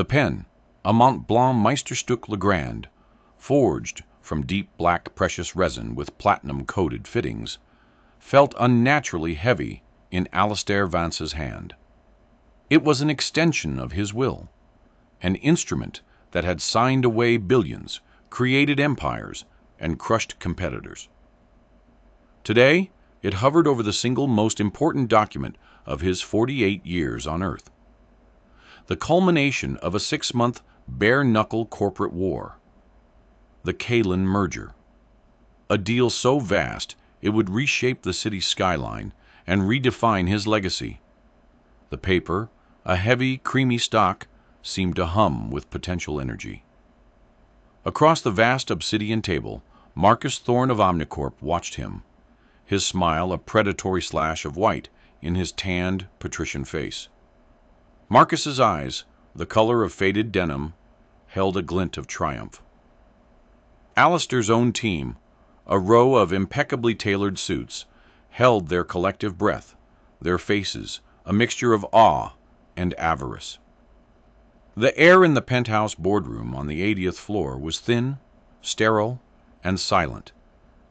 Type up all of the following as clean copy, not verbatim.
The pen, a Mont Blanc Meisterstück Legrand, forged from deep black precious resin with platinum-coated fittings, felt unnaturally heavy in Alastair Vance's hand. It was an extension of his will, an instrument that had signed away billions, created empires, and crushed competitors. Today, it hovered over the single most important document of his 48 years on Earth. The culmination of a 6-month bare-knuckle corporate war. The Kalin merger. A deal so vast it would reshape the city's skyline and redefine his legacy. The paper, a heavy, creamy stock, seemed to hum with potential energy. Across the vast obsidian table, Marcus Thorne of Omnicorp watched him, his smile a predatory slash of white in his tanned, patrician face. Marcus's eyes, the color of faded denim, held a glint of triumph. Alastair's own team, a row of impeccably tailored suits, held their collective breath, their faces a mixture of awe and avarice. The air in the penthouse boardroom on the 80th floor was thin, sterile, and silent,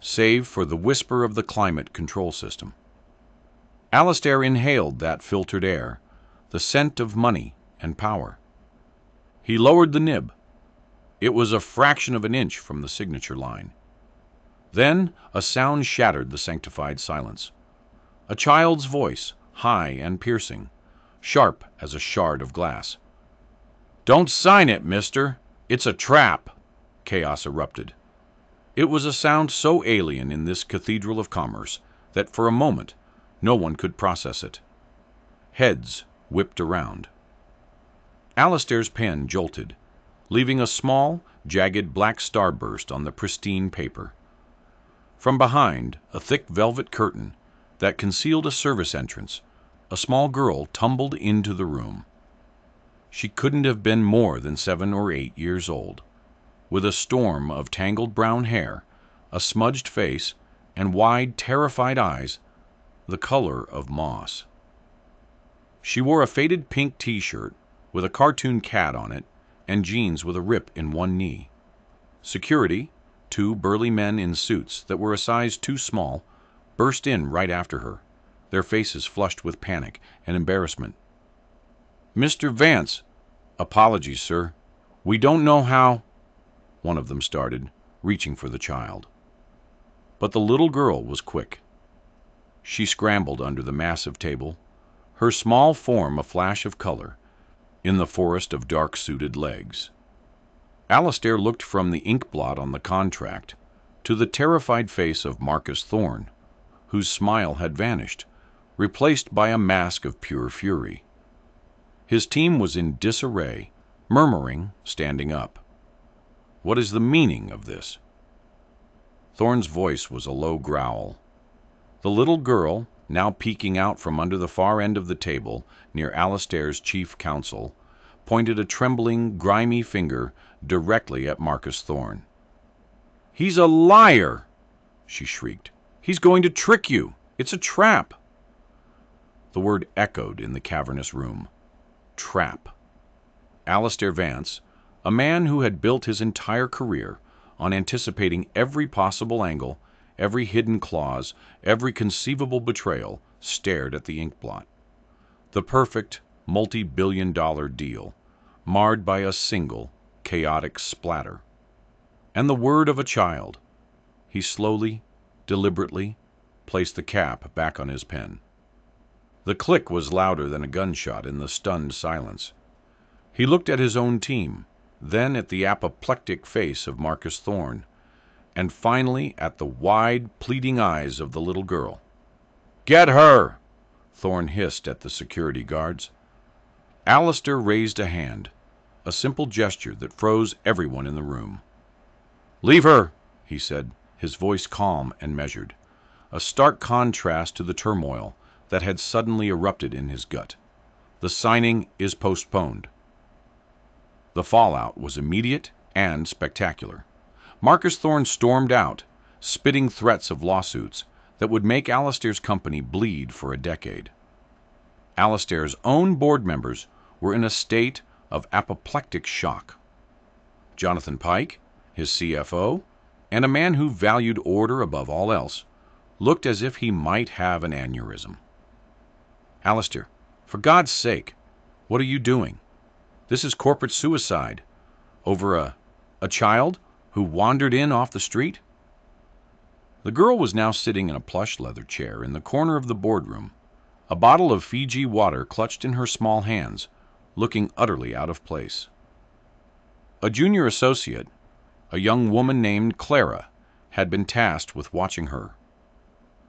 save for the whisper of the climate control system. Alastair inhaled that filtered air, the scent of money and power. He lowered the nib. It was a fraction of an inch from the signature line. Then a sound shattered the sanctified silence. A child's voice, high and piercing, sharp as a shard of glass. "Don't sign it, mister! It's a trap!" Chaos erupted. It was a sound so alien in this cathedral of commerce that for a moment no one could process it. Heads whipped around. Alastair's pen jolted, leaving a small, jagged black starburst on the pristine paper. From behind a thick velvet curtain that concealed a service entrance, a small girl tumbled into the room. She couldn't have been more than 7 or 8 years old, with a storm of tangled brown hair, a smudged face, and wide, terrified eyes the color of moss. She wore a faded pink t-shirt with a cartoon cat on it and jeans with a rip in one knee. Security, 2 burly men in suits that were a size too small, burst in right after her, their faces flushed with panic and embarrassment. "Mr. Vance, apologies, sir. We don't know how," one of them started, reaching for the child. But the little girl was quick. She scrambled under the massive table, her small form a flash of color in the forest of dark-suited legs. Alastair looked from the ink blot on the contract to the terrified face of Marcus Thorne, whose smile had vanished, replaced by a mask of pure fury. His team was in disarray, murmuring, standing up. "What is the meaning of this?" Thorne's voice was a low growl. The little girl, now peeking out from under the far end of the table near Alastair's chief counsel, pointed a trembling, grimy finger directly at Marcus Thorne. "He's a liar!" she shrieked. "He's going to trick you! It's a trap!" The word echoed in the cavernous room. Trap. Alastair Vance, a man who had built his entire career on anticipating every possible angle, every hidden clause, every conceivable betrayal, stared at the ink blot. The perfect, multi-billion-dollar deal, marred by a single, chaotic splatter. And the word of a child. He slowly, deliberately, placed the cap back on his pen. The click was louder than a gunshot in the stunned silence. He looked at his own team, then at the apoplectic face of Marcus Thorne, and finally at the wide, pleading eyes of the little girl. "Get her!" Thorne hissed at the security guards. Alastair raised a hand, a simple gesture that froze everyone in the room. "Leave her," he said, his voice calm and measured, a stark contrast to the turmoil that had suddenly erupted in his gut. "The signing is postponed." The fallout was immediate and spectacular. Marcus Thorne stormed out, spitting threats of lawsuits that would make Alastair's company bleed for a decade. Alastair's own board members were in a state of apoplectic shock. Jonathan Pike, his CFO, and a man who valued order above all else, looked as if he might have an aneurysm. "Alistair, for God's sake, what are you doing? This is corporate suicide. Over a child who wandered in off the street?" The girl was now sitting in a plush leather chair in the corner of the boardroom, a bottle of Fiji water clutched in her small hands, looking utterly out of place. A junior associate, a young woman named Clara, had been tasked with watching her.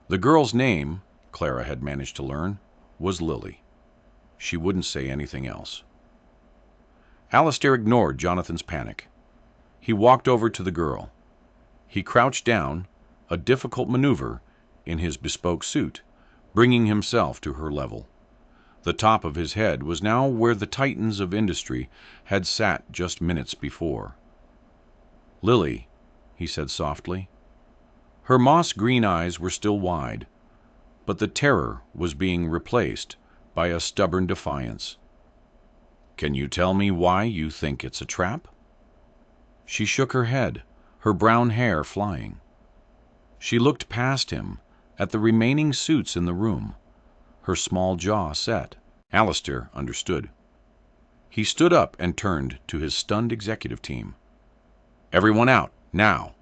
The girl's name, Clara had managed to learn, was Lily. She wouldn't say anything else. Alistair ignored Jonathan's panic. He walked over to the girl. He crouched down, a difficult maneuver in his bespoke suit, bringing himself to her level. The top of his head was now where the titans of industry had sat just minutes before. "Lily," he said softly. Her moss-green eyes were still wide, but the terror was being replaced by a stubborn defiance. "Can you tell me why you think it's a trap?" She shook her head, her brown hair flying. She looked past him at the remaining suits in the room, her small jaw set. Alistair understood. He stood up and turned to his stunned executive team. "Everyone out, now!"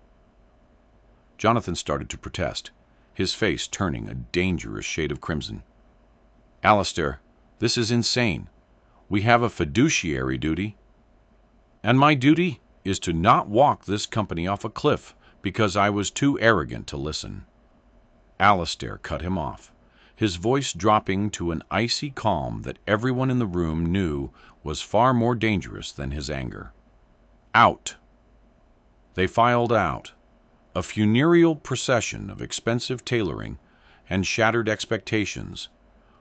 Jonathan started to protest, his face turning a dangerous shade of crimson. "Alistair, this is insane. We have a fiduciary duty." "And my duty is to not walk this company off a cliff because I was too arrogant to listen." Alistair cut him off, his voice dropping to an icy calm that everyone in the room knew was far more dangerous than his anger. "Out!" They filed out, a funereal procession of expensive tailoring and shattered expectations,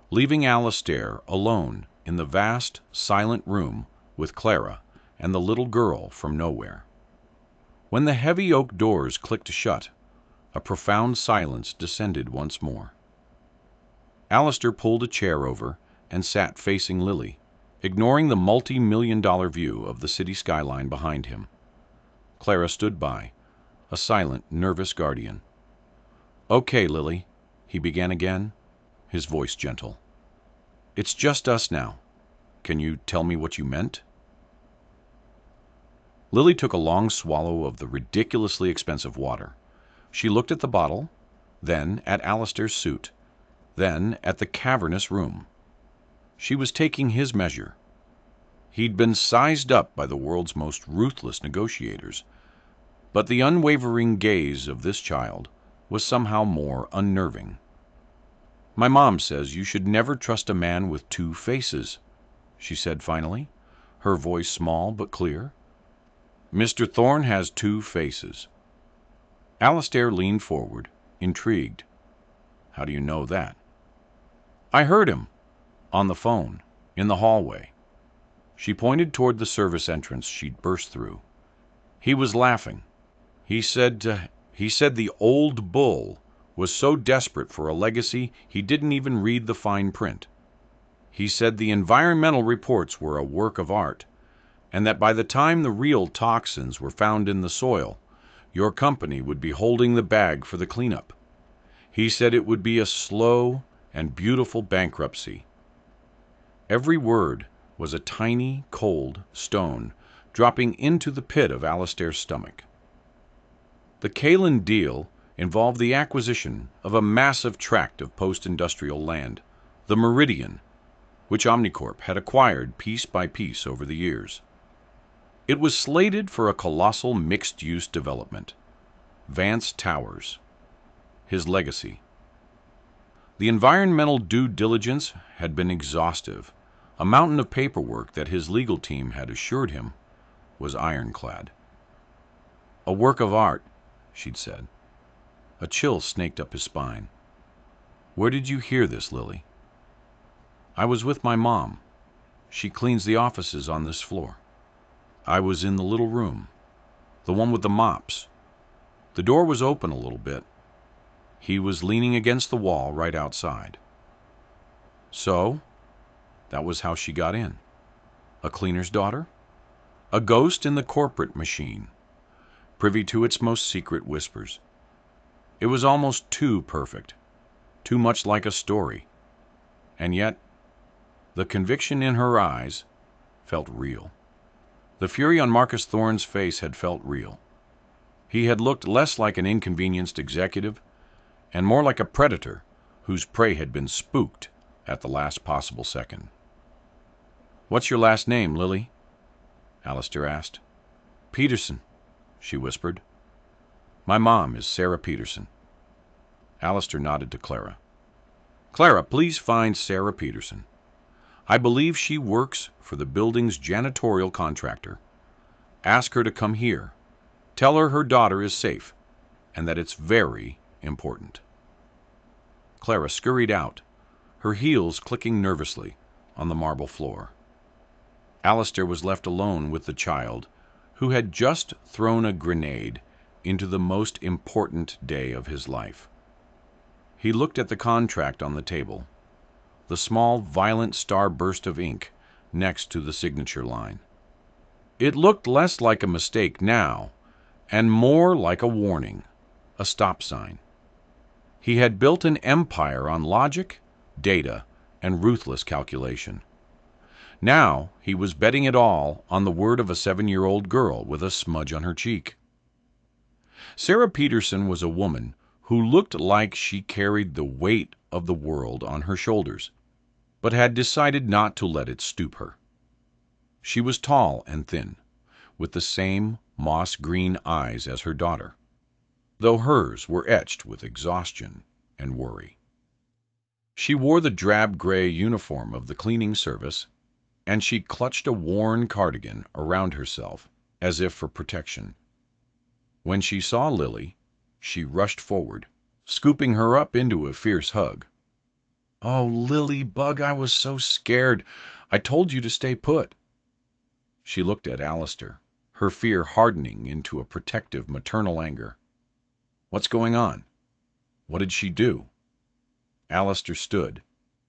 leaving Alistair alone in the vast, silent room with Clara and the little girl from nowhere. When the heavy oak doors clicked shut, a profound silence descended once more. Alistair pulled a chair over and sat facing Lily, ignoring the multi-million-dollar view of the city skyline behind him. Clara stood by, a silent, nervous guardian. "Okay, Lily," he began again, his voice gentle. "It's just us now. Can you tell me what you meant?" Lily took a long swallow of the ridiculously expensive water. She looked at the bottle, then at Alistair's suit, then at the cavernous room. She was taking his measure. He'd been sized up by the world's most ruthless negotiators, but the unwavering gaze of this child was somehow more unnerving. "My mom says you should never trust a man with two faces," she said finally, her voice small but clear. "Mr. Thorne has two faces." Alistair leaned forward, intrigued. "How do you know that?" "I heard him. On the phone. In the hallway." She pointed toward the service entrance she'd burst through. "He was laughing. He said the old bull was so desperate for a legacy he didn't even read the fine print. He said the environmental reports were a work of art, and that by the time the real toxins were found in the soil, your company would be holding the bag for the cleanup. He said it would be a slow and beautiful bankruptcy." Every word was a tiny, cold stone dropping into the pit of Alistair's stomach. The Kalen deal involved the acquisition of a massive tract of post-industrial land, the Meridian, which Omnicorp had acquired piece by piece over the years. It was slated for a colossal mixed-use development. Vance Towers. His legacy. The environmental due diligence had been exhaustive. A mountain of paperwork that his legal team had assured him was ironclad. "A work of art," she'd said. A chill snaked up his spine. "Where did you hear this, Lily?" "I was with my mom. She cleans the offices on this floor. I was in the little room, the one with the mops. The door was open a little bit. He was leaning against the wall right outside." So, that was how she got in. A cleaner's daughter? A ghost in the corporate machine, privy to its most secret whispers. It was almost too perfect, too much like a story. And yet, the conviction in her eyes felt real. The fury on Marcus Thorne's face had felt real. He had looked less like an inconvenienced executive and more like a predator whose prey had been spooked at the last possible second. "What's your last name, Lily?" Alistair asked. "Peterson," she whispered. "My mom is Sarah Peterson." Alistair nodded to Clara. "Clara, please find Sarah Peterson. I believe she works for the building's janitorial contractor. Ask her to come here. Tell her her daughter is safe, and that it's very important." Clara scurried out, her heels clicking nervously on the marble floor. Alistair was left alone with the child who had just thrown a grenade into the most important day of his life. He looked at the contract on the table, the small, violent starburst of ink next to the signature line. It looked less like a mistake now, and more like a warning, a stop sign. He had built an empire on logic, data, and ruthless calculation. Now he was betting it all on the word of a 7-year-old girl with a smudge on her cheek. Sarah Peterson was a woman who looked like she carried the weight of the world on her shoulders, but had decided not to let it stoop her. She was tall and thin, with the same moss-green eyes as her daughter, though hers were etched with exhaustion and worry. She wore the drab-gray uniform of the cleaning service, and she clutched a worn cardigan around herself as if for protection. When she saw Lily, she rushed forward, scooping her up into a fierce hug. "Oh, Lily Bug, I was so scared. I told you to stay put." She looked at Alistair, her fear hardening into a protective maternal anger. "What's going on? What did she do?" Alistair stood,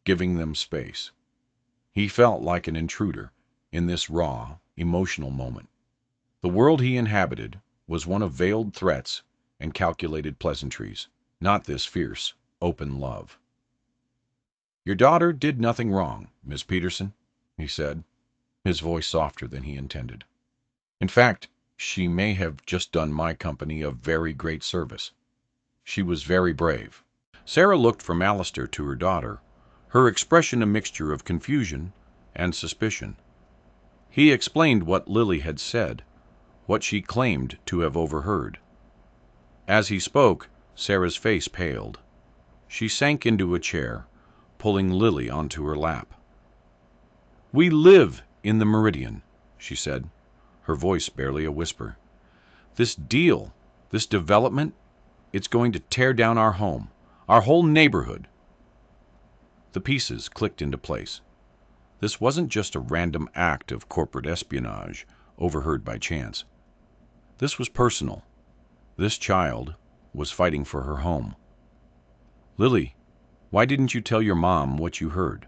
giving them space. He felt like an intruder in this raw, emotional moment. The world he inhabited was one of veiled threats and calculated pleasantries, not this fierce, open love. "Your daughter did nothing wrong, Miss Peterson," he said, his voice softer than he intended. "In fact, she may have just done my company a very great service. She was very brave." Sarah looked from Alistair to her daughter, her expression a mixture of confusion and suspicion. He explained what Lily had said, what she claimed to have overheard. As he spoke, Sarah's face paled. She sank into a chair, pulling Lily onto her lap. "We live in the Meridian," she said, her voice barely a whisper. "This deal, this development, it's going to tear down our home, our whole neighborhood." The pieces clicked into place. This wasn't just a random act of corporate espionage overheard by chance. This was personal. This child was fighting for her home. "Lily, why didn't you tell your mom what you heard?"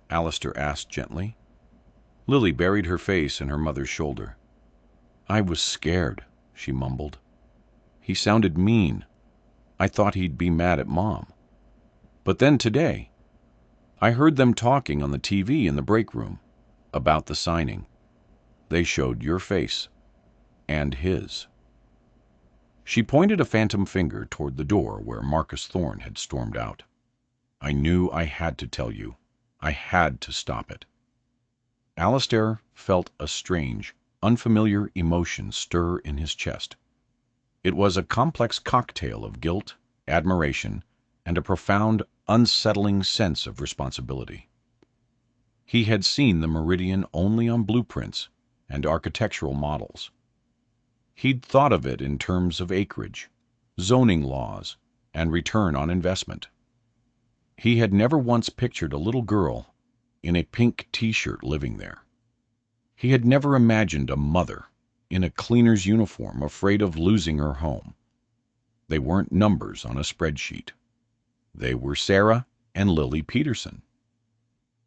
Alistair asked gently. Lily buried her face in her mother's shoulder. "I was scared," she mumbled. "He sounded mean. I thought he'd be mad at Mom. But then today, I heard them talking on the TV in the break room about the signing. They showed your face and his." She pointed a phantom finger toward the door where Marcus Thorne had stormed out. "I knew I had to tell you. I had to stop it." Alistair felt a strange, unfamiliar emotion stir in his chest. It was a complex cocktail of guilt, admiration, and a profound, unsettling sense of responsibility. He had seen the Meridian only on blueprints and architectural models. He'd thought of it in terms of acreage, zoning laws, and return on investment. He had never once pictured a little girl in a pink t-shirt living there. He had never imagined a mother in a cleaner's uniform afraid of losing her home. They weren't numbers on a spreadsheet. They were Sarah and Lily Peterson.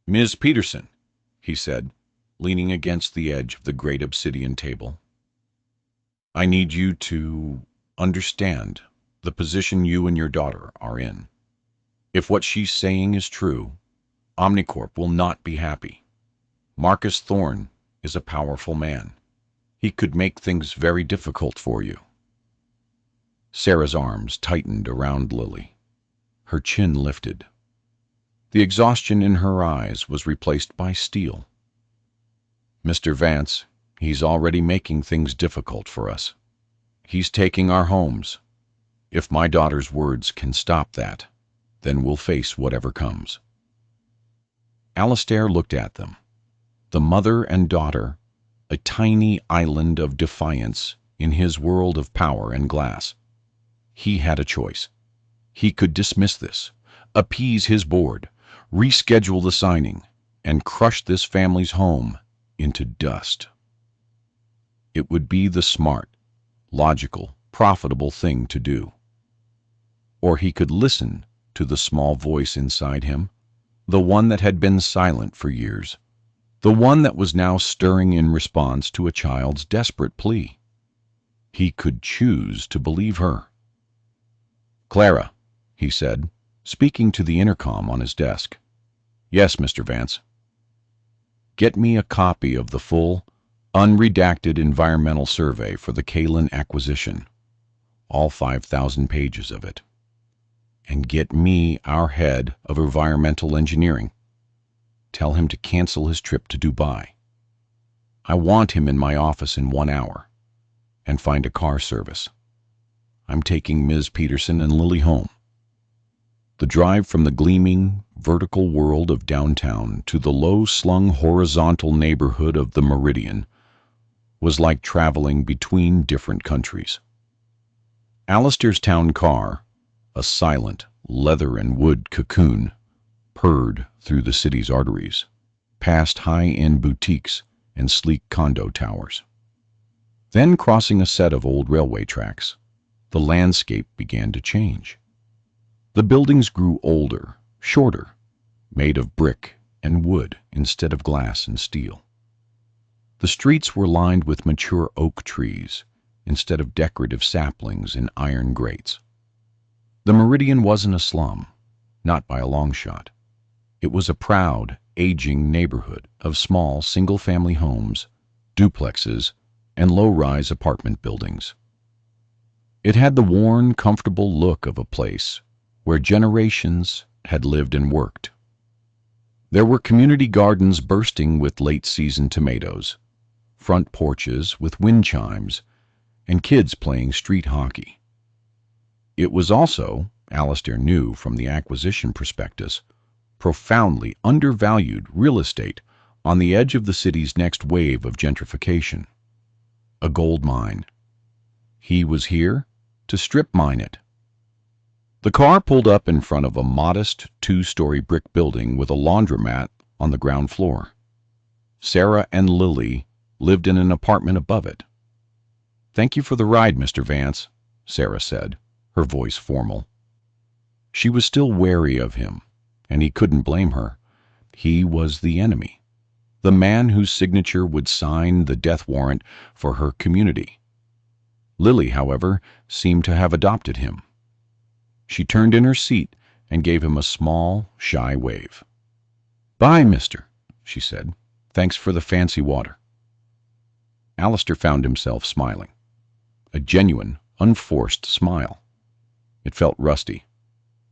"Ms. Peterson," he said, leaning against the edge of the great obsidian table. "I need you to understand the position you and your daughter are in. If what she's saying is true, Omnicorp will not be happy. Marcus Thorne is a powerful man. He could make things very difficult for you." Sarah's arms tightened around Lily. Her chin lifted. The exhaustion in her eyes was replaced by steel. "Mr. Vance, he's already making things difficult for us. He's taking our homes. If my daughter's words can stop that, then we'll face whatever comes." Alistair looked at them. The mother and daughter, a tiny island of defiance in his world of power and glass. He had a choice. He could dismiss this, appease his board, reschedule the signing, and crush this family's home into dust. It would be the smart, logical, profitable thing to do. Or he could listen to the small voice inside him, the one that had been silent for years, the one that was now stirring in response to a child's desperate plea. He could choose to believe her. "Clara," he said, speaking to the intercom on his desk. "Yes, Mr. Vance." "Get me a copy of the full, unredacted environmental survey for the Kalen acquisition, all 5,000 pages of it. And get me our head of environmental engineering. Tell him to cancel his trip to Dubai. I want him in my office in 1 hour. And find a car service. I'm taking Ms. Peterson and Lily home." The drive from the gleaming, vertical world of downtown to the low-slung horizontal neighborhood of the Meridian was like traveling between different countries. Alistair's town car, a silent leather and wood cocoon, purred through the city's arteries, past high-end boutiques and sleek condo towers. Then, crossing a set of old railway tracks, the landscape began to change. The buildings grew older, shorter, made of brick and wood instead of glass and steel. The streets were lined with mature oak trees instead of decorative saplings in iron grates. The Meridian wasn't a slum, not by a long shot. It was a proud, aging neighborhood of small single-family homes, duplexes, and low-rise apartment buildings. It had the worn, comfortable look of a place where generations had lived and worked. There were community gardens bursting with late-season tomatoes, front porches with wind chimes, and kids playing street hockey. It was also, Alistair knew from the acquisition prospectus, profoundly undervalued real estate on the edge of the city's next wave of gentrification. A gold mine. He was here to strip mine it. The car pulled up in front of a modest 2-story brick building with a laundromat on the ground floor. Sarah and Lily lived in an apartment above it. "Thank you for the ride, Mr. Vance," Sarah said, her voice formal. She was still wary of him, and he couldn't blame her. He was the enemy, the man whose signature would sign the death warrant for her community. Lily, however, seemed to have adopted him. She turned in her seat and gave him a small, shy wave. "Bye, mister," she said. "Thanks for the fancy water." Alistair found himself smiling. A genuine, unforced smile. It felt rusty.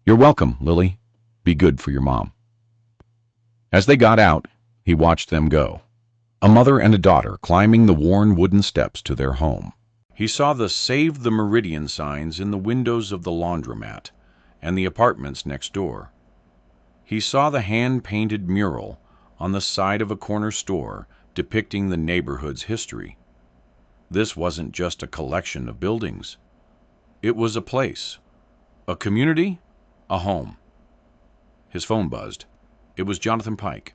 "You're welcome, Lily. Be good for your mom." As they got out, he watched them go. A mother and a daughter climbing the worn wooden steps to their home. He saw the Save the Meridian signs in the windows of the laundromat and the apartments next door. He saw the hand-painted mural on the side of a corner store depicting the neighborhood's history. This wasn't just a collection of buildings. It was a place, a community, a home. His phone buzzed. It was Jonathan Pike.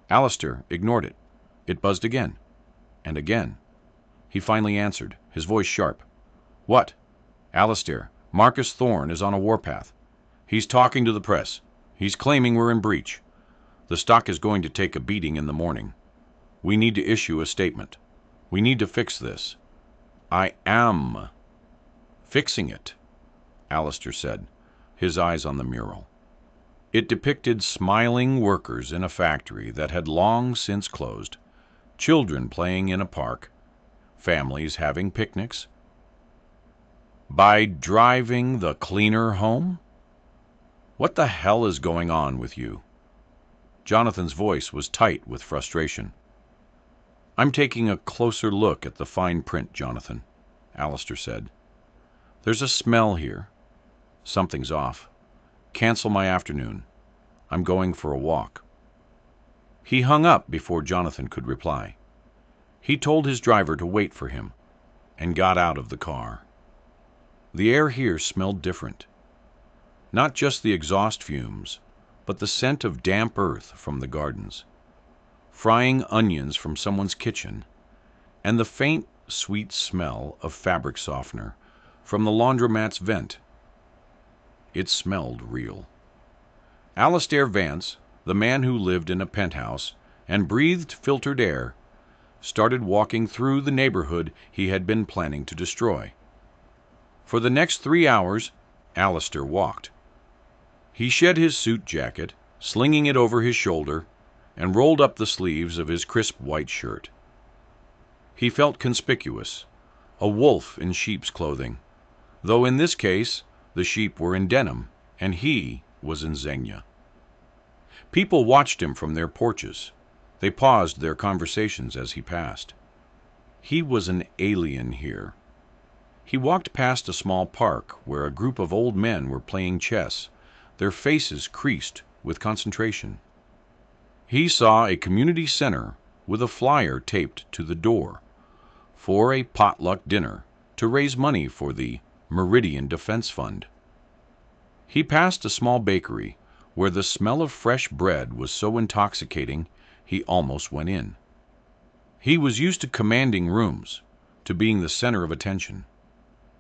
Alistair ignored it. It buzzed again, and again. He finally answered, his voice sharp. "What?" "Alistair, Marcus Thorne is on a warpath. He's talking to the press. He's claiming we're in breach. The stock is going to take a beating in the morning." We need to issue a statement. We need to fix this. I am fixing it, Alistair said, his eyes on the mural. It depicted smiling workers in a factory that had long since closed, children playing in a park, families having picnics. By driving the cleaner home? What the hell is going on with you? Jonathan's voice was tight with frustration. I'm taking a closer look at the fine print, Jonathan, Alistair said. There's a smell here. Something's off. Cancel my afternoon. I'm going for a walk. He hung up before Jonathan could reply. He told his driver to wait for him and got out of the car. The air here smelled different. Not just the exhaust fumes, but the scent of damp earth from the gardens, frying onions from someone's kitchen, and the faint, sweet smell of fabric softener from the laundromat's vent. It smelled real. Alistair Vance, the man who lived in a penthouse and breathed filtered air, started walking through the neighborhood he had been planning to destroy. For the next 3 hours, Alistair walked. He shed his suit jacket, slinging it over his shoulder, and rolled up the sleeves of his crisp white shirt. He felt conspicuous, a wolf in sheep's clothing, though in this case the sheep were in denim and he was in Xenia. People watched him from their porches. They paused their conversations as he passed. He was an alien here. He walked past a small park where a group of old men were playing chess, their faces creased with concentration. He saw a community center with a flyer taped to the door for a potluck dinner to raise money for the Meridian Defense Fund. He passed a small bakery where the smell of fresh bread was so intoxicating he almost went in. He was used to commanding rooms, to being the center of attention.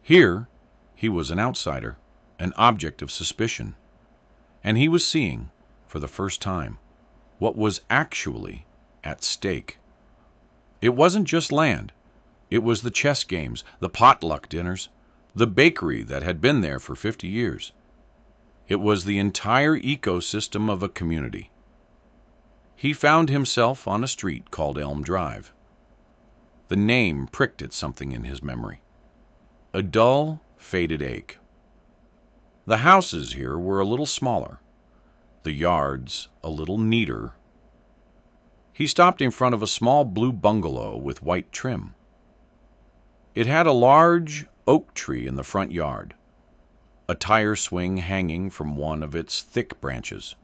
Here, he was an outsider, an object of suspicion, and he was seeing, for the first time, what was actually at stake. It wasn't just land. It was the chess games, the potluck dinners, the bakery that had been there for 50 years. It was the entire ecosystem of a community. He found himself on a street called Elm Drive. The name pricked at something in his memory. A dull, faded ache. The houses here were a little smaller, the yards a little neater. He stopped in front of a small blue bungalow with white trim. It had a large oak tree in the front yard, a tire swing hanging from one of its thick branches.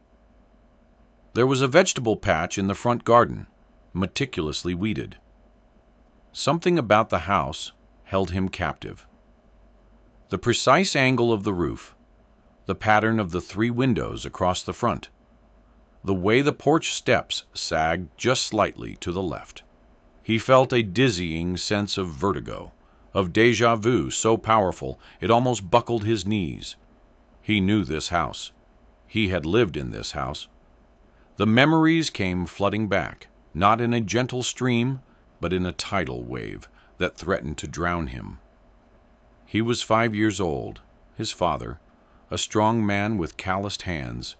There was a vegetable patch in the front garden, meticulously weeded. Something about the house held him captive. The precise angle of the roof, the pattern of the 3 windows across the front, the way the porch steps sagged just slightly to the left. He felt a dizzying sense of vertigo, of déjà vu so powerful it almost buckled his knees. He knew this house. He had lived in this house. The memories came flooding back, not in a gentle stream, but in a tidal wave that threatened to drown him. He was 5 years old, his father, a strong man with calloused hands,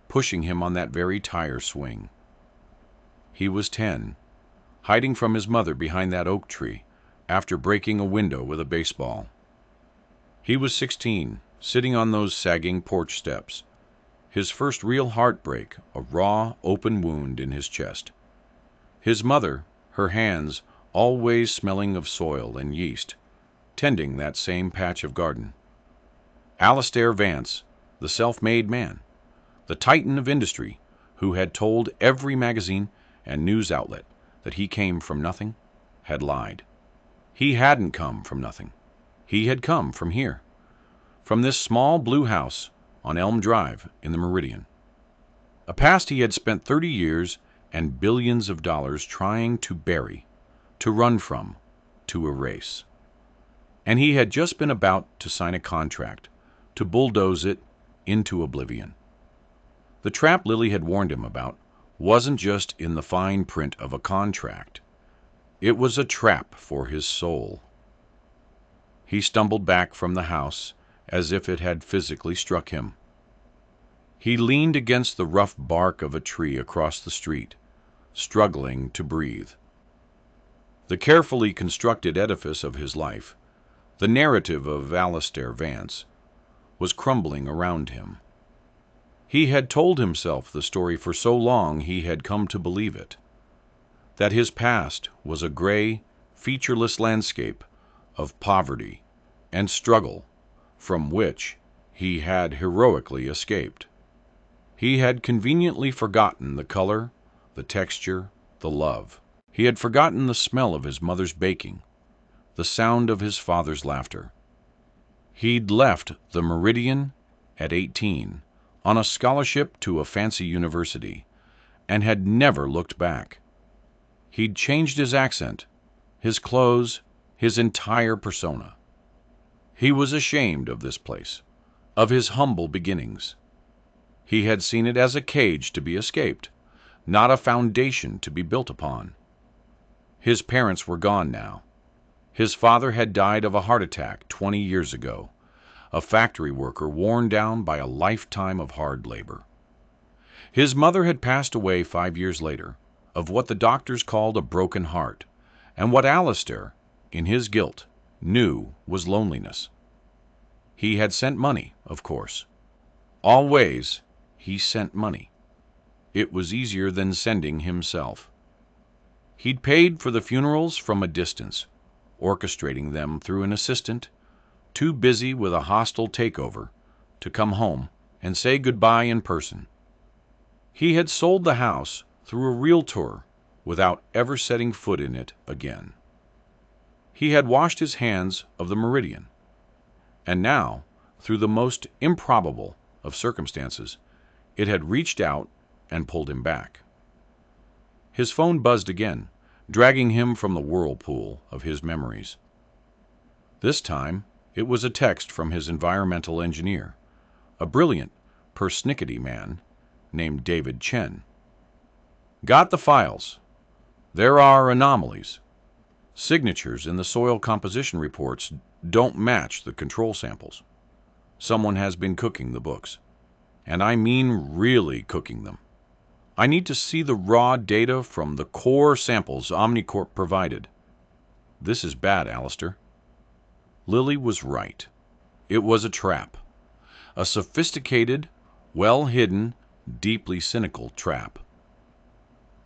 pushing him on that very tire swing. He was 10, hiding from his mother behind that oak tree after breaking a window with a baseball. He was 16, sitting on those sagging porch steps, his first real heartbreak a raw, open wound in his chest. His mother, her hands always smelling of soil and yeast, tending that same patch of garden. Alistair Vance, the self-made man, the titan of industry who had told every magazine and news outlet that he came from nothing, had lied. He hadn't come from nothing. He had come from here, from this small blue house on Elm Drive in the Meridian. A past he had spent 30 years and billions of dollars trying to bury, to run from, to erase. And he had just been about to sign a contract to bulldoze it into oblivion. The trap Lily had warned him about wasn't just in the fine print of a contract. It was a trap for his soul. He stumbled back from the house as if it had physically struck him. He leaned against the rough bark of a tree across the street, struggling to breathe. The carefully constructed edifice of his life, the narrative of Alistair Vance, was crumbling around him. He had told himself the story for so long he had come to believe it, that his past was a gray, featureless landscape of poverty and struggle from which he had heroically escaped. He had conveniently forgotten the color, the texture, the love. He had forgotten the smell of his mother's baking, the sound of his father's laughter. He'd left the Meridian at 18 on a scholarship to a fancy university and had never looked back. He'd changed his accent, his clothes, his entire persona. He was ashamed of this place, of his humble beginnings. He had seen it as a cage to be escaped, not a foundation to be built upon. His parents were gone now. His father had died of a heart attack 20 years ago, a factory worker worn down by a lifetime of hard labor. His mother had passed away 5 years later, of what the doctors called a broken heart, and what Alistair, in his guilt, knew was loneliness. He had sent money, of course. Always he sent money. It was easier than sending himself. He'd paid for the funerals from a distance, orchestrating them through an assistant, too busy with a hostile takeover to come home and say goodbye in person. He had sold the house through a realtor without ever setting foot in it again. He had washed his hands of the Meridian, and now, through the most improbable of circumstances, it had reached out and pulled him back. His phone buzzed again, dragging him from the whirlpool of his memories. This time, it was a text from his environmental engineer, a brilliant, persnickety man named David Chen. Got the files. There are anomalies. Signatures in the soil composition reports don't match the control samples. Someone has been cooking the books. And I mean really cooking them. I need to see the raw data from the core samples Omnicorp provided. This is bad, Alistair. Lily was right. It was a trap. A sophisticated, well-hidden, deeply cynical trap.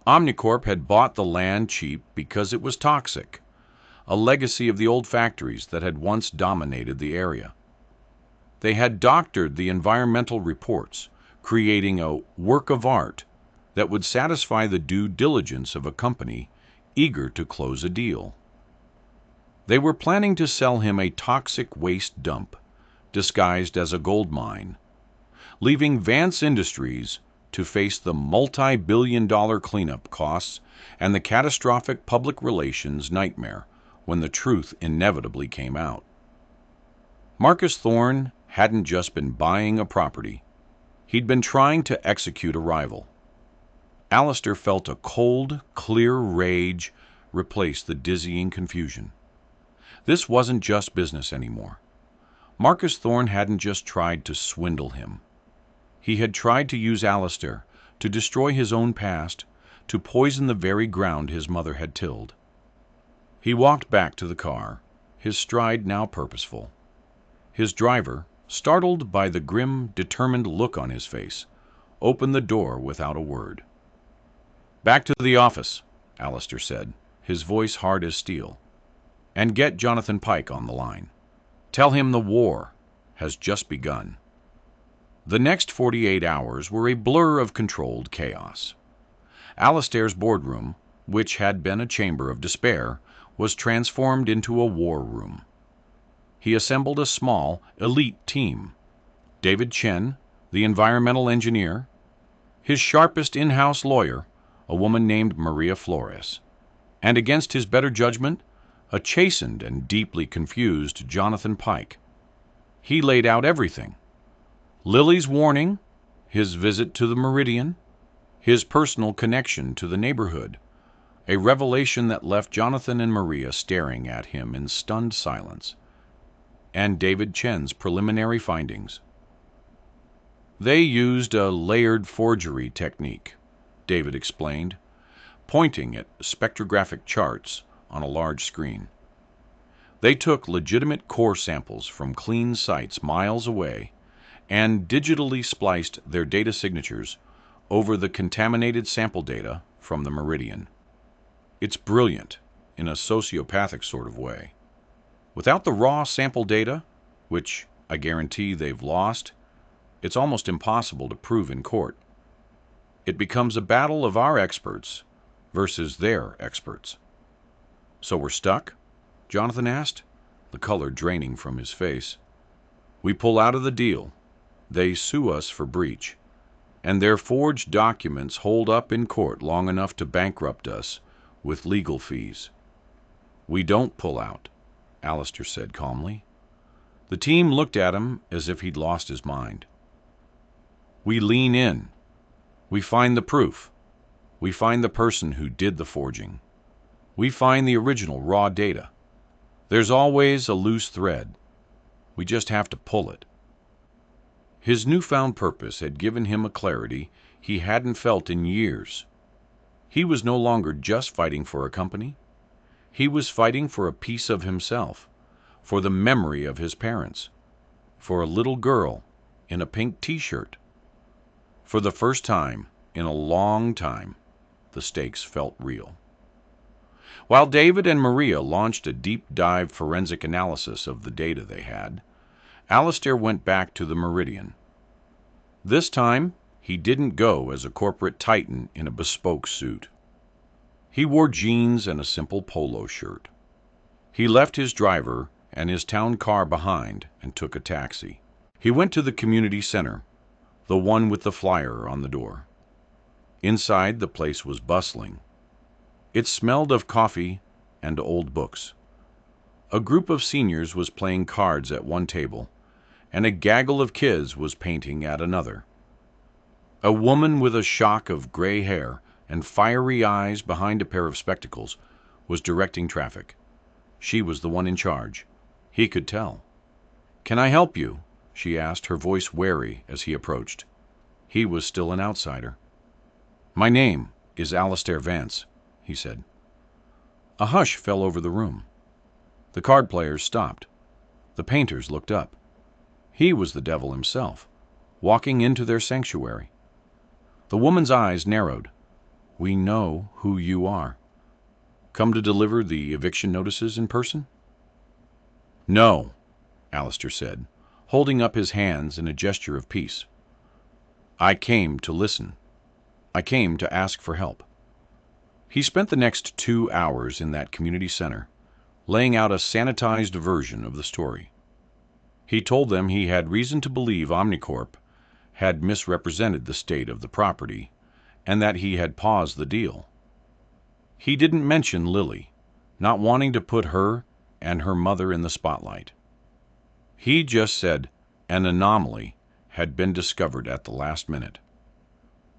Omnicorp had bought the land cheap because it was toxic, a legacy of the old factories that had once dominated the area. They had doctored the environmental reports, creating a work of art that would satisfy the due diligence of a company eager to close a deal. They were planning to sell him a toxic waste dump disguised as a gold mine, leaving Vance Industries to face the multi-billion-dollar cleanup costs and the catastrophic public relations nightmare when the truth inevitably came out. Marcus Thorne hadn't just been buying a property. He'd been trying to execute a rival. Alistair felt a cold, clear rage replace the dizzying confusion. This wasn't just business anymore. Marcus Thorne hadn't just tried to swindle him. He had tried to use Alistair to destroy his own past, to poison the very ground his mother had tilled. He walked back to the car, his stride now purposeful. His driver, startled by the grim, determined look on his face, opened the door without a word. "Back to the office," Alistair said, his voice hard as steel. "And get Jonathan Pike on the line. Tell him the war has just begun." The next 48 hours were a blur of controlled chaos. Alistair's boardroom, which had been a chamber of despair, was transformed into a war room. He assembled a small, elite team. David Chen, the environmental engineer, his sharpest in-house lawyer, a woman named Maria Flores, and against his better judgment, a chastened and deeply confused Jonathan Pike. He laid out everything. Lily's warning, his visit to the Meridian, his personal connection to the neighborhood, a revelation that left Jonathan and Maria staring at him in stunned silence, and David Chen's preliminary findings. They used a layered forgery technique, David explained, pointing at spectrographic charts on a large screen. They took legitimate core samples from clean sites miles away and digitally spliced their data signatures over the contaminated sample data from the meridian. It's brilliant in a sociopathic sort of way. Without the raw sample data, which I guarantee they've lost, it's almost impossible to prove in court. It becomes a battle of our experts versus their experts. So we're stuck? Jonathan asked, the color draining from his face. We pull out of the deal. They sue us for breach, and their forged documents hold up in court long enough to bankrupt us with legal fees. We don't pull out, Alistair said calmly. The team looked at him as if he'd lost his mind. We lean in. We find the proof. We find the person who did the forging. We find the original raw data. There's always a loose thread. We just have to pull it. His newfound purpose had given him a clarity he hadn't felt in years. He was no longer just fighting for a company. He was fighting for a piece of himself, for the memory of his parents, for a little girl in a pink t-shirt. For the first time in a long time, the stakes felt real. While David and Maria launched a deep-dive forensic analysis of the data they had, Alistair went back to the Meridian. This time, he didn't go as a corporate titan in a bespoke suit. He wore jeans and a simple polo shirt. He left his driver and his town car behind and took a taxi. He went to the community center, the one with the flyer on the door. Inside, the place was bustling. It smelled of coffee and old books. A group of seniors was playing cards at one table, and a gaggle of kids was painting at another. A woman with a shock of gray hair and fiery eyes behind a pair of spectacles was directing traffic. She was the one in charge. He could tell. "Can I help you?" she asked, her voice wary as he approached. He was still an outsider. "My name is Alistair Vance," he said. A hush fell over the room. The card players stopped. The painters looked up. He was the devil himself, walking into their sanctuary. The woman's eyes narrowed. "We know who you are. Come to deliver the eviction notices in person?" "No," Alistair said, holding up his hands in a gesture of peace. "I came to listen. I came to ask for help." He spent the next 2 hours in that community center, laying out a sanitized version of the story. He told them he had reason to believe Omnicorp had misrepresented the state of the property, and that he had paused the deal. He didn't mention Lily, not wanting to put her and her mother in the spotlight. He just said an anomaly had been discovered at the last minute.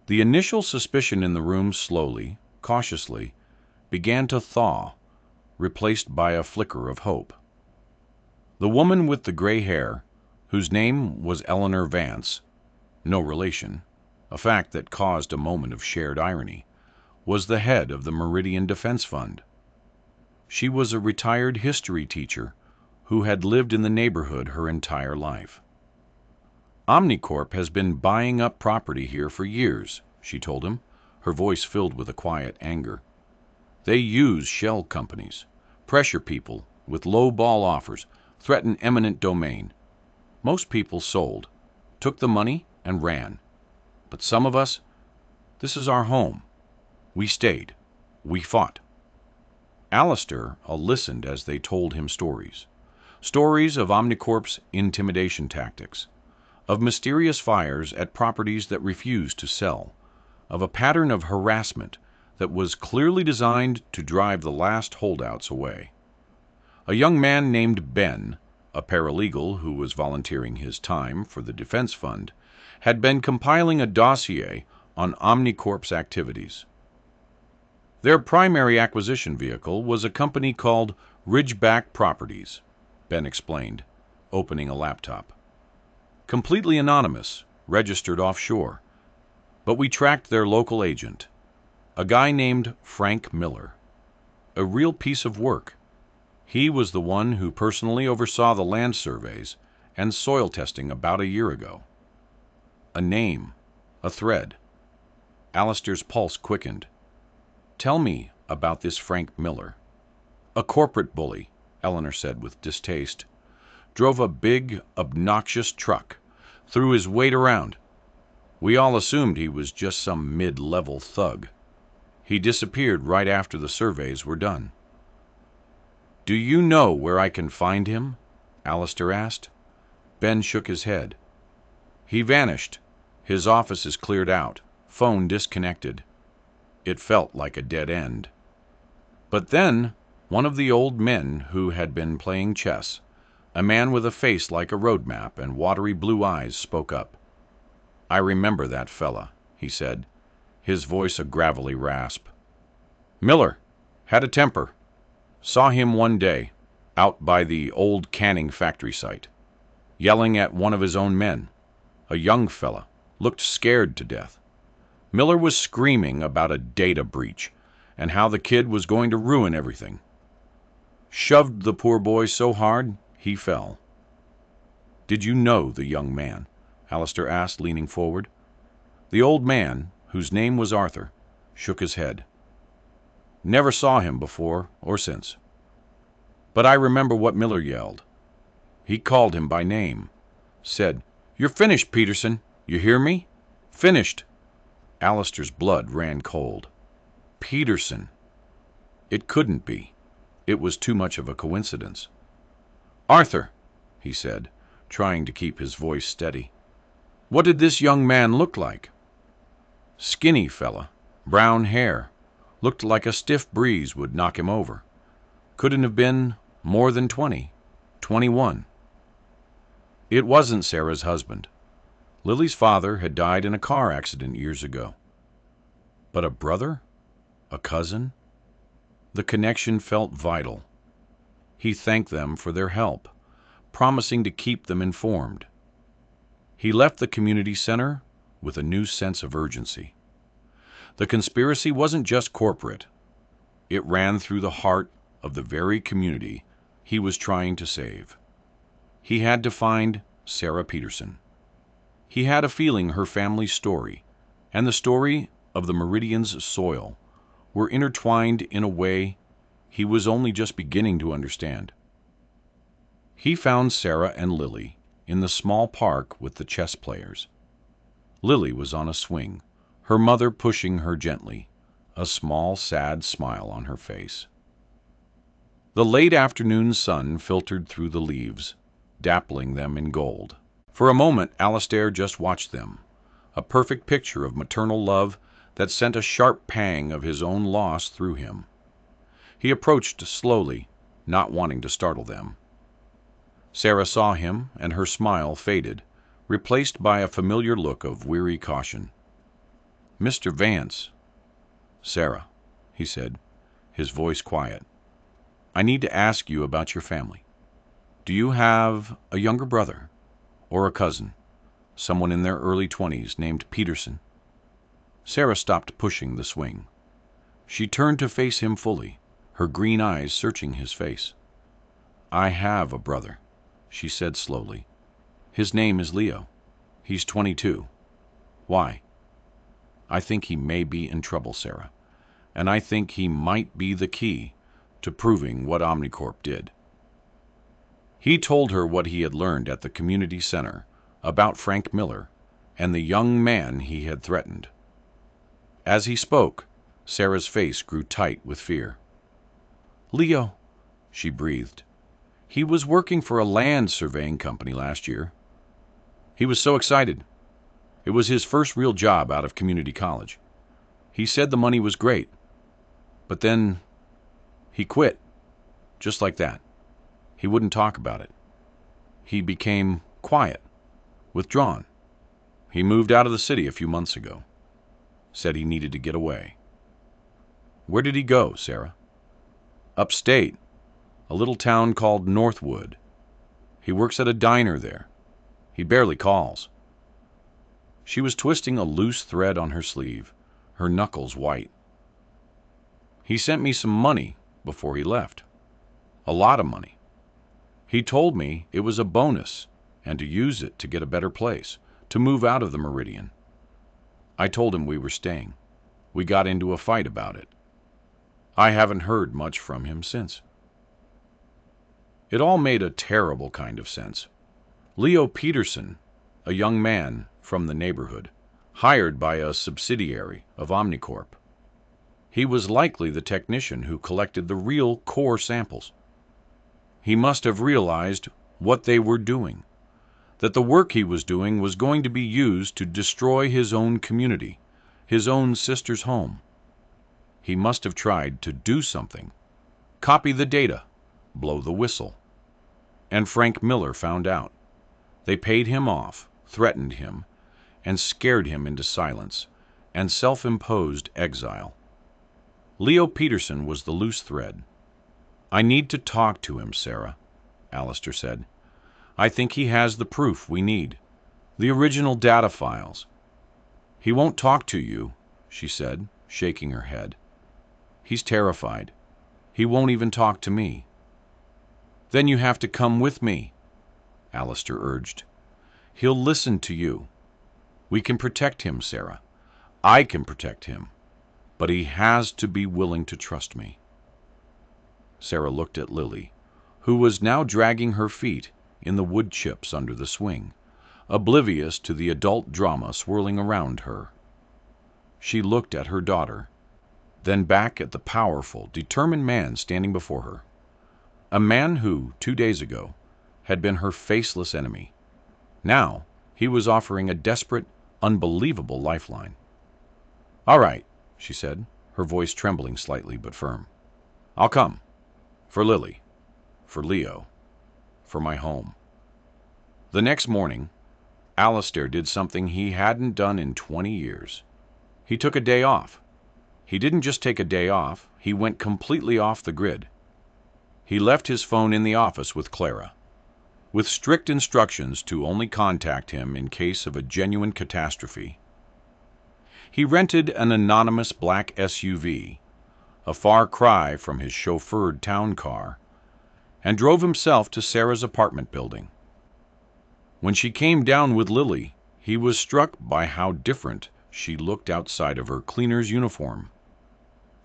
The initial suspicion in the room slowly, cautiously, began to thaw, replaced by a flicker of hope. The woman with the gray hair, whose name was Eleanor Vance, no relation, a fact that caused a moment of shared irony, was the head of the Meridian Defense Fund. She was a retired history teacher who had lived in the neighborhood her entire life. "Omnicorp has been buying up property here for years," she told him, her voice filled with a quiet anger. "They use shell companies, pressure people with low-ball offers, threaten eminent domain. Most people sold, took the money, and ran. But some of us, this is our home. We stayed. We fought." Alistair listened as they told him stories. Stories of Omnicorp's intimidation tactics, of mysterious fires at properties that refused to sell, of a pattern of harassment that was clearly designed to drive the last holdouts away. A young man named Ben, a paralegal who was volunteering his time for the defense fund, had been compiling a dossier on Omnicorp's activities. Their primary acquisition vehicle was a company called Ridgeback Properties, Ben explained, opening a laptop. Completely anonymous, registered offshore, but we tracked their local agent, a guy named Frank Miller. A real piece of work. He was the one who personally oversaw the land surveys and soil testing about a year ago. A name, a thread. Alistair's pulse quickened. Tell me about this Frank Miller. A corporate bully, Eleanor said with distaste. Drove a big, obnoxious truck, threw his weight around. We all assumed he was just some mid-level thug. He disappeared right after the surveys were done. Do you know where I can find him? Alistair asked. Ben shook his head. He vanished. His office is cleared out. Phone disconnected. It felt like a dead end. But then, one of the old men who had been playing chess, a man with a face like a road map and watery blue eyes, spoke up. I remember that fella, he said, his voice a gravelly rasp. Miller. Had a temper. Saw him one day, out by the old canning factory site, yelling at one of his own men. A young fella. Looked scared to death. Miller was screaming about a data breach and how the kid was going to ruin everything. Shoved the poor boy so hard, he fell. Did you know the young man? Alistair asked, leaning forward. The old man, whose name was Arthur, shook his head. Never saw him before or since. But I remember what Miller yelled. He called him by name. Said, You're finished, Peterson. You hear me? Finished. Alistair's blood ran cold. Peterson. It couldn't be. It was too much of a coincidence. Arthur, he said, trying to keep his voice steady. What did this young man look like? Skinny fella, brown hair. Looked like a stiff breeze would knock him over. Couldn't have been more than 20, 21. It wasn't Sarah's husband. Lily's father had died in a car accident years ago. But a brother? A cousin? The connection felt vital. He thanked them for their help, promising to keep them informed. He left the community center with a new sense of urgency. The conspiracy wasn't just corporate. It ran through the heart of the very community he was trying to save. He had to find Sarah Peterson. He had a feeling her family's story and the story of the Meridian's soil were intertwined in a way he was only just beginning to understand. He found Sarah and Lily in the small park with the chess players. Lily was on a swing, her mother pushing her gently, a small, sad smile on her face. The late afternoon sun filtered through the leaves, dappling them in gold. For a moment, Alistair just watched them, a perfect picture of maternal love that sent a sharp pang of his own loss through him. He approached slowly, not wanting to startle them. Sarah saw him, and her smile faded, replaced by a familiar look of weary caution. Mr. Vance. Sarah, he said, his voice quiet. I need to ask you about your family. Do you have a younger brother or a cousin, someone in their early 20s named Peterson? Sarah stopped pushing the swing. She turned to face him fully, her green eyes searching his face. I have a brother, she said slowly. His name is Leo. He's 22. Why? I think he may be in trouble, Sarah, and I think he might be the key to proving what Omnicorp did. He told her what he had learned at the community center about Frank Miller and the young man he had threatened. As he spoke, Sarah's face grew tight with fear. Leo, she breathed. He was working for a land surveying company last year. He was so excited. It was his first real job out of community college. He said the money was great, but then he quit, just like that. He wouldn't talk about it. He became quiet, withdrawn. He moved out of the city a few months ago. said he needed to get away. Where did he go, Sarah? Upstate, a little town called Northwood. He works at a diner there. He barely calls. She was twisting a loose thread on her sleeve, her knuckles white. He sent me some money before he left. A lot of money. He told me it was a bonus and to use it to get a better place, to move out of the Meridian. I told him we were staying. We got into a fight about it. I haven't heard much from him since. It all made a terrible kind of sense. Leo Peterson, a young man from the neighborhood, hired by a subsidiary of Omnicorp. He was likely the technician who collected the real core samples. He must have realized what they were doing, that the work he was doing was going to be used to destroy his own community, his own sister's home. He must have tried to do something, copy the data, blow the whistle. And Frank Miller found out. They paid him off, threatened him, and scared him into silence and self-imposed exile. Leo Peterson was the loose thread. I need to talk to him, Sarah, Alistair said. I think he has the proof we need, the original data files. He won't talk to you, she said, shaking her head. He's terrified. He won't even talk to me. Then you have to come with me, Alistair urged. He'll listen to you. We can protect him, Sarah. I can protect him. But he has to be willing to trust me. Sarah looked at Lily, who was now dragging her feet in the wood chips under the swing, oblivious to the adult drama swirling around her. She looked at her daughter, then back at the powerful, determined man standing before her. A man who, 2 days ago, had been her faceless enemy. Now he was offering a desperate, unbelievable lifeline. All right, she said, her voice trembling slightly but firm. I'll come. For Lily. For Leo. For my home. The next morning, Alistair did something he hadn't done in 20 years. He took a day off. He didn't just take a day off, he went completely off the grid. He left his phone in the office with Clara, with strict instructions to only contact him in case of a genuine catastrophe. He rented an anonymous black SUV, a far cry from his chauffeured town car, and drove himself to Sarah's apartment building. When she came down with Lily, he was struck by how different she looked outside of her cleaner's uniform.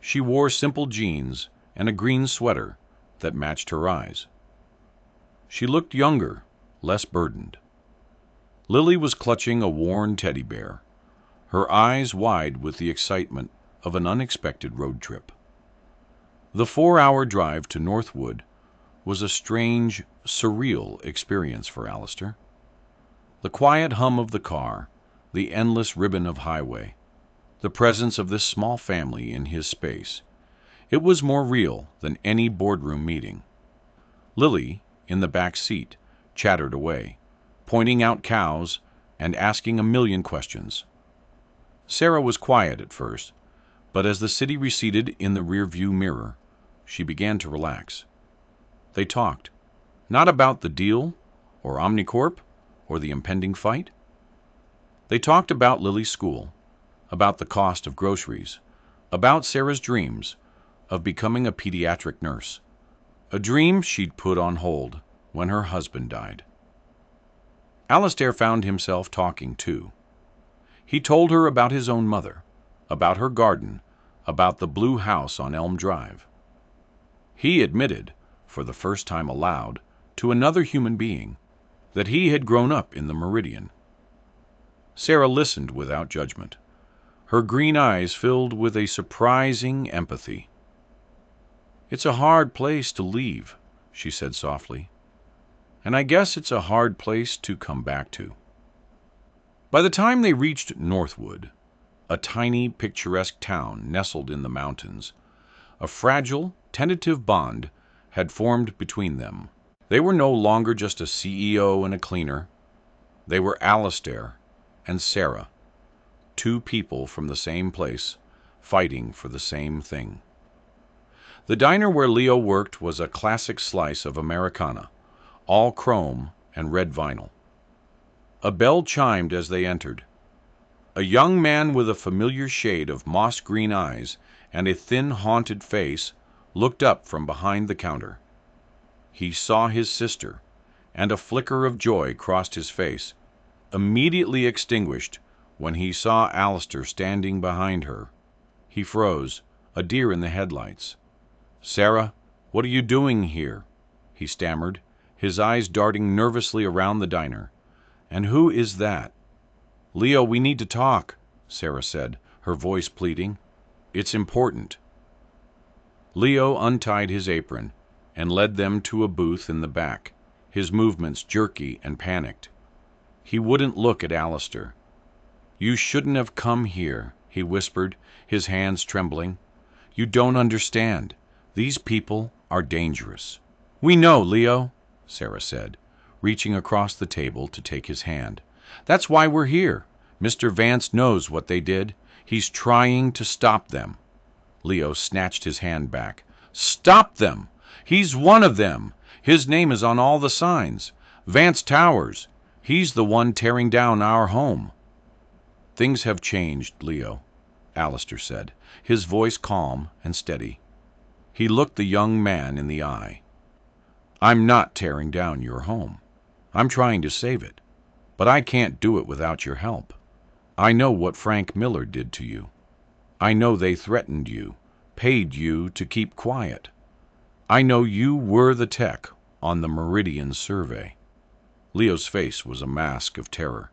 She wore simple jeans and a green sweater that matched her eyes. She looked younger, less burdened. Lily was clutching a worn teddy bear, her eyes wide with the excitement of an unexpected road trip. The 4-hour drive to Northwood was a strange, surreal experience for Alistair. The quiet hum of the car, the endless ribbon of highway, the presence of this small family in his space. It was more real than any boardroom meeting. Lily, in the back seat, chattered away, pointing out cows and asking a million questions. Sarah was quiet at first, but as the city receded in the rear-view mirror, she began to relax. They talked, not about the deal, or Omnicorp, or the impending fight. They talked about Lily's school, about the cost of groceries, about Sarah's dreams of becoming a pediatric nurse, a dream she'd put on hold when her husband died. Alistair found himself talking too. He told her about his own mother, about her garden, about the blue house on Elm Drive. He admitted, for the first time aloud, to another human being, that he had grown up in the Meridian. Sarah listened without judgment, her green eyes filled with a surprising empathy. It's a hard place to leave, she said softly, and I guess it's a hard place to come back to. By the time they reached Northwood, a tiny, picturesque town nestled in the mountains, a fragile, tentative bond had formed between them. They were no longer just a CEO and a cleaner. They were Alistair and Sarah, two people from the same place, fighting for the same thing. The diner where Leo worked was a classic slice of Americana, all chrome and red vinyl. A bell chimed as they entered. A young man with a familiar shade of moss-green eyes and a thin, haunted face looked up from behind the counter. He saw his sister, and a flicker of joy crossed his face, immediately extinguished when he saw Alistair standing behind her. He froze, a deer in the headlights. "Sarah, what are you doing here?" he stammered, his eyes darting nervously around the diner. "And who is that?" "Leo, we need to talk," Sarah said, her voice pleading. "It's important." Leo untied his apron and led them to a booth in the back, his movements jerky and panicked. He wouldn't look at Alistair. "You shouldn't have come here," he whispered, his hands trembling. "You don't understand. These people are dangerous." "We know, Leo," Sarah said, reaching across the table to take his hand. "That's why we're here. Mr. Vance knows what they did. He's trying to stop them." Leo snatched his hand back. "Stop them! He's one of them. His name is on all the signs. Vance Towers. He's the one tearing down our home." "Things have changed, Leo," Alistair said, his voice calm and steady. He looked the young man in the eye. "I'm not tearing down your home. I'm trying to save it. But I can't do it without your help. I know what Frank Miller did to you. I know they threatened you, paid you to keep quiet. I know you were the tech on the Meridian survey." Leo's face was a mask of terror.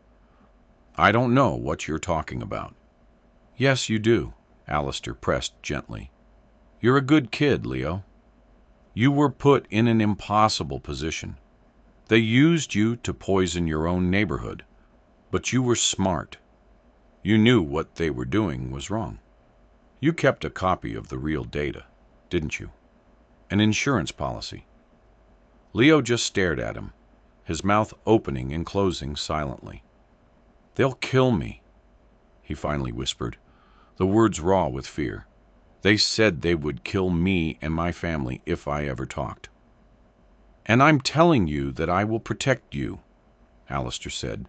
"I don't know what you're talking about." "Yes, you do," Alistair pressed gently. "You're a good kid, Leo. You were put in an impossible position. They used you to poison your own neighborhood, but you were smart. You knew what they were doing was wrong. You kept a copy of the real data, didn't you? An insurance policy." Leo just stared at him, his mouth opening and closing silently. "They'll kill me," he finally whispered, the words raw with fear. "They said they would kill me and my family if I ever talked." "And I'm telling you that I will protect you," Alistair said,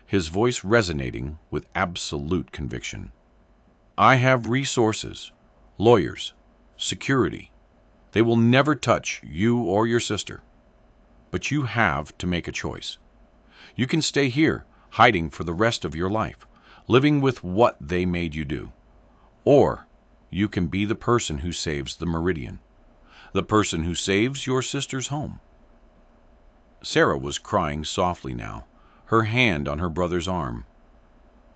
his voice resonating with absolute conviction. "I have resources, lawyers, security. They will never touch you or your sister. But you have to make a choice. You can stay here, hiding for the rest of your life, living with what they made you do. Or you can be the person who saves the Meridian, the person who saves your sister's home." Sarah was crying softly now, her hand on her brother's arm.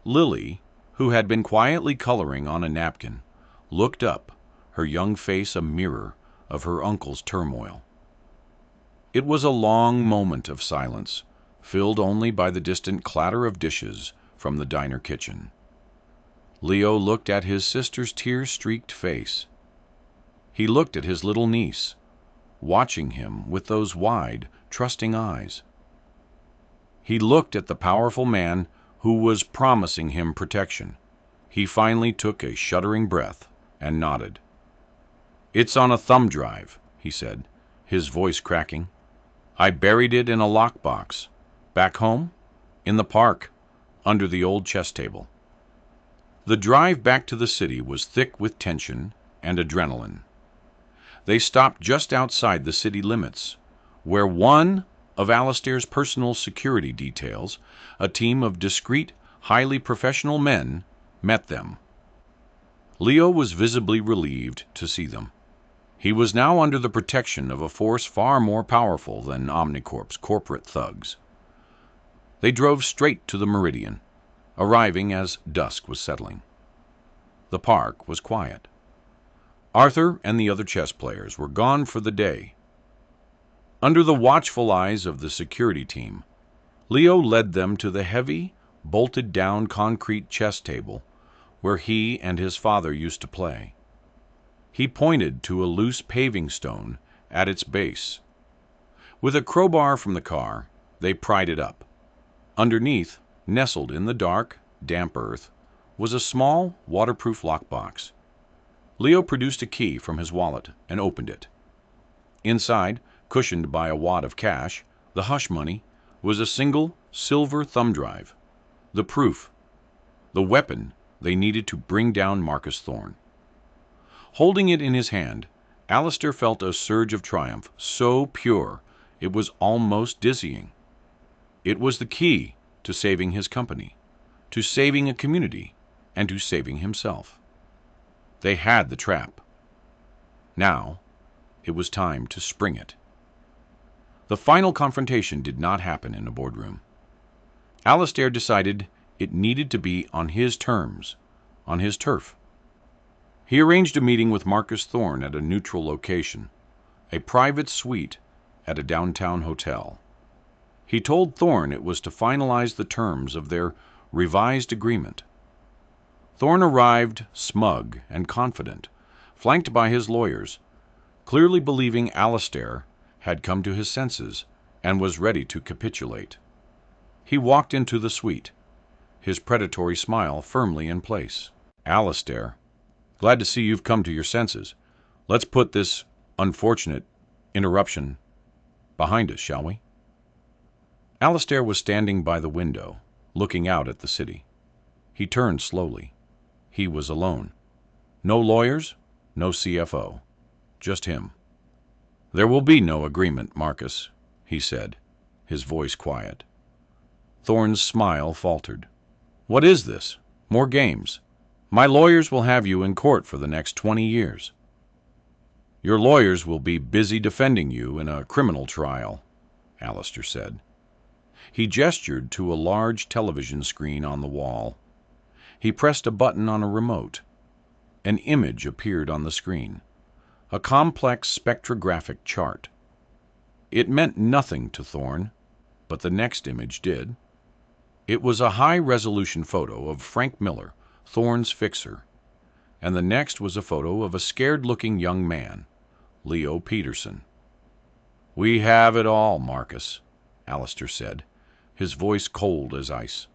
Lily, who had been quietly coloring on a napkin, looked up, her young face a mirror of her uncle's turmoil. It was a long moment of silence, filled only by the distant clatter of dishes from the diner kitchen. Leo looked at his sister's tear-streaked face. He looked at his little niece, watching him with those wide, trusting eyes. He looked at the powerful man who was promising him protection. He finally took a shuddering breath and nodded. "It's on a thumb drive," he said, his voice cracking. "I buried it in a lockbox. Back home? In the park, under the old chess table." The drive back to the city was thick with tension and adrenaline. They stopped just outside the city limits, where one of Alistair's personal security details, a team of discreet, highly professional men, met them. Leo was visibly relieved to see them. He was now under the protection of a force far more powerful than Omnicorp's corporate thugs. They drove straight to the Meridian, arriving as dusk was settling. The park was quiet. Arthur and the other chess players were gone for the day. Under the watchful eyes of the security team, Leo led them to the heavy, bolted-down concrete chess table where he and his father used to play. He pointed to a loose paving stone at its base. With a crowbar from the car, they pried it up. Underneath, nestled in the dark, damp earth, was a small, waterproof lockbox. Leo produced a key from his wallet and opened it. Inside, cushioned by a wad of cash, the hush money, was a single silver thumb drive, the proof, the weapon they needed to bring down Marcus Thorne. Holding it in his hand, Alistair felt a surge of triumph so pure it was almost dizzying. It was the key to saving his company, to saving a community, and to saving himself. They had the trap. Now, it was time to spring it. The final confrontation did not happen in a boardroom. Alistair decided it needed to be on his terms, on his turf. He arranged a meeting with Marcus Thorne at a neutral location, a private suite at a downtown hotel. He told Thorne it was to finalize the terms of their revised agreement. Thorne arrived smug and confident, flanked by his lawyers, clearly believing Alistair had come to his senses and was ready to capitulate. He walked into the suite, his predatory smile firmly in place. "Alistair, glad to see you've come to your senses. Let's put this unfortunate interruption behind us, shall we?" Alistair was standing by the window, looking out at the city. He turned slowly. He was alone. No lawyers, no CFO. Just him. "There will be no agreement, Marcus," he said, his voice quiet. Thorne's smile faltered. "What is this? More games? My lawyers will have you in court for the next 20 years. "Your lawyers will be busy defending you in a criminal trial," Alistair said. He gestured to a large television screen on the wall. He pressed a button on a remote. An image appeared on the screen, a complex spectrographic chart. It meant nothing to Thorne, but the next image did. It was a high-resolution photo of Frank Miller, Thorne's fixer, and the next was a photo of a scared-looking young man, Leo Peterson. "We have it all, Marcus," Alistair said, his voice cold as ice.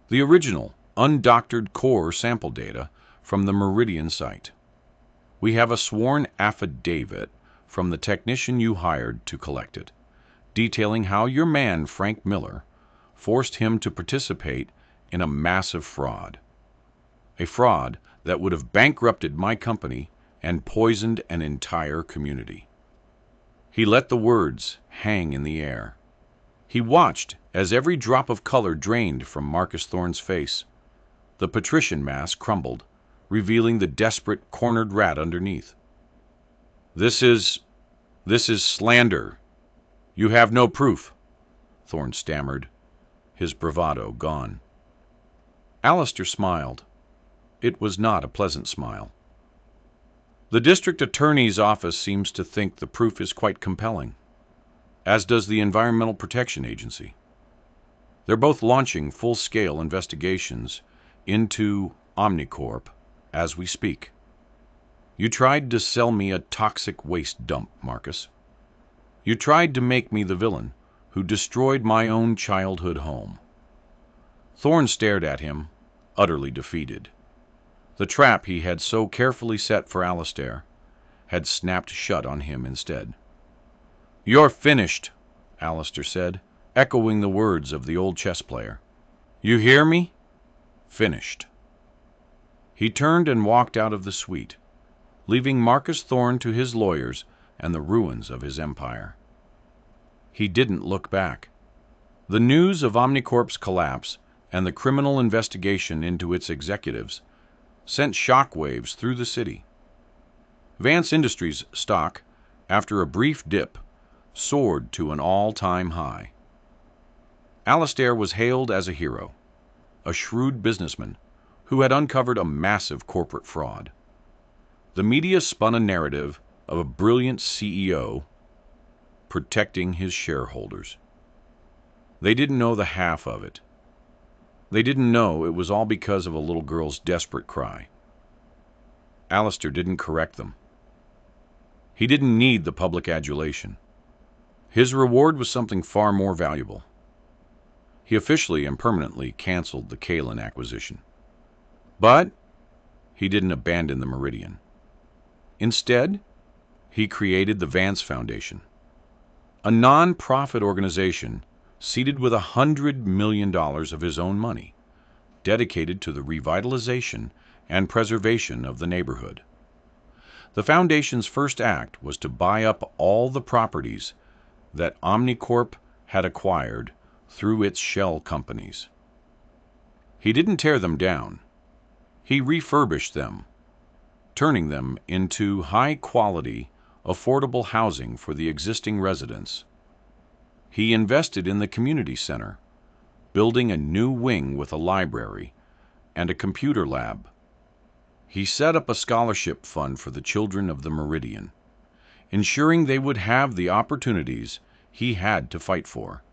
"The original, undoctored core sample data from the Meridian site. We have a sworn affidavit from the technician you hired to collect it, detailing how your man, Frank Miller, forced him to participate in a massive fraud. A fraud that would have bankrupted my company and poisoned an entire community." He let the words hang in the air. He watched as every drop of color drained from Marcus Thorne's face. The patrician mask crumbled, revealing the desperate, cornered rat underneath. This is slander. You have no proof," Thorne stammered, his bravado gone. Alistair smiled. It was not a pleasant smile. "The district attorney's office seems to think the proof is quite compelling, as does the Environmental Protection Agency. They're both launching full-scale investigations into Omnicorp as we speak. You tried to sell me a toxic waste dump, Marcus. You tried to make me the villain who destroyed my own childhood home." Thorne stared at him, utterly defeated. The trap he had so carefully set for Alistair had snapped shut on him instead. "You're finished," Alistair said, echoing the words of the old chess player. "You hear me? Finished." He turned and walked out of the suite, leaving Marcus Thorne to his lawyers and the ruins of his empire. He didn't look back. The news of Omnicorp's collapse and the criminal investigation into its executives sent shockwaves through the city. Vance Industries' stock, after a brief dip, soared to an all-time high. Alistair was hailed as a hero, a shrewd businessman who had uncovered a massive corporate fraud. The media spun a narrative of a brilliant CEO protecting his shareholders. They didn't know the half of it. They didn't know it was all because of a little girl's desperate cry. Alistair didn't correct them. He didn't need the public adulation. His reward was something far more valuable. He officially and permanently canceled the Kalen acquisition. But he didn't abandon the Meridian. Instead, he created the Vance Foundation, a non-profit organization seeded with $100 million of his own money, dedicated to the revitalization and preservation of the neighborhood. The foundation's first act was to buy up all the properties that Omnicorp had acquired through its shell companies. He didn't tear them down. He refurbished them, turning them into high-quality, affordable housing for the existing residents. He invested in the community center, building a new wing with a library and a computer lab. He set up a scholarship fund for the children of the Meridian, ensuring they would have the opportunities he had to fight for.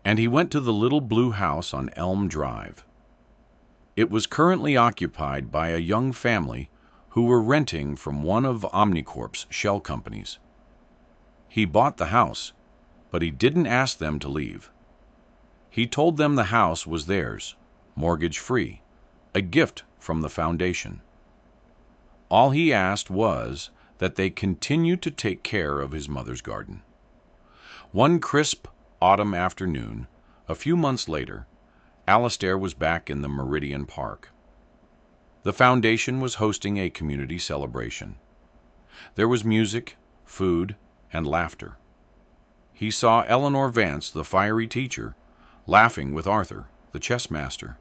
And he went to the little blue house on Elm Drive. It was currently occupied by a young family who were renting from one of Omnicorp's shell companies. He bought the house, but he didn't ask them to leave. He told them the house was theirs, mortgage-free, a gift from the foundation. All he asked was that they continue to take care of his mother's garden. One crisp autumn afternoon, a few months later, Alastair was back in the Meridian Park. The foundation was hosting a community celebration. There was music, food, and laughter. He saw Eleanor Vance, the fiery teacher, laughing with Arthur, the chess master.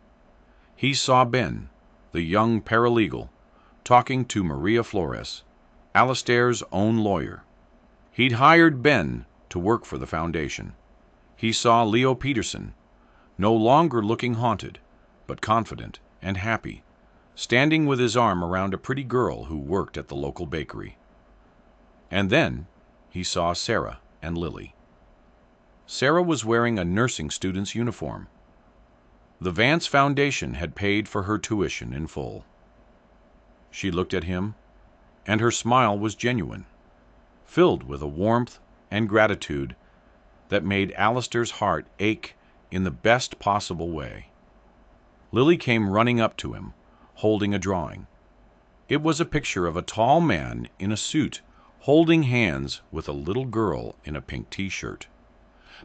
He saw Ben, the young paralegal, talking to Maria Flores, Alastair's own lawyer. He'd hired Ben to work for the foundation. He saw Leo Peterson, no longer looking haunted, but confident and happy, standing with his arm around a pretty girl who worked at the local bakery. And then he saw Sarah and Lily. Sarah was wearing a nursing student's uniform. The Vance Foundation had paid for her tuition in full. She looked at him, and her smile was genuine, filled with a warmth and gratitude that made Alastair's heart ache in the best possible way. Lily came running up to him, holding a drawing. It was a picture of a tall man in a suit holding hands with a little girl in a pink t-shirt.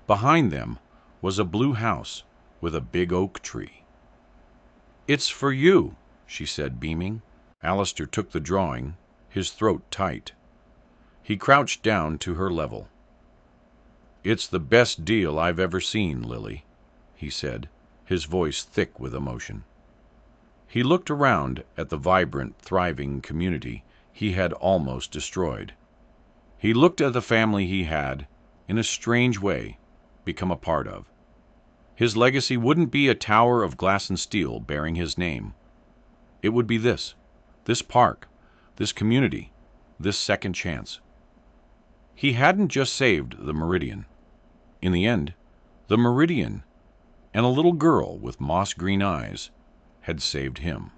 Behind them was a blue house with a big oak tree. "It's for you," she said, beaming. Alastair took the drawing, his throat tight. He crouched down to her level. "It's the best deal I've ever seen, Lily," he said, his voice thick with emotion. He looked around at the vibrant, thriving community he had almost destroyed. He looked at the family he had, in a strange way, become a part of. His legacy wouldn't be a tower of glass and steel bearing his name. It would be this park, this community, this second chance. He hadn't just saved the Meridian. In the end, the Meridian and a little girl with moss-green eyes had saved him.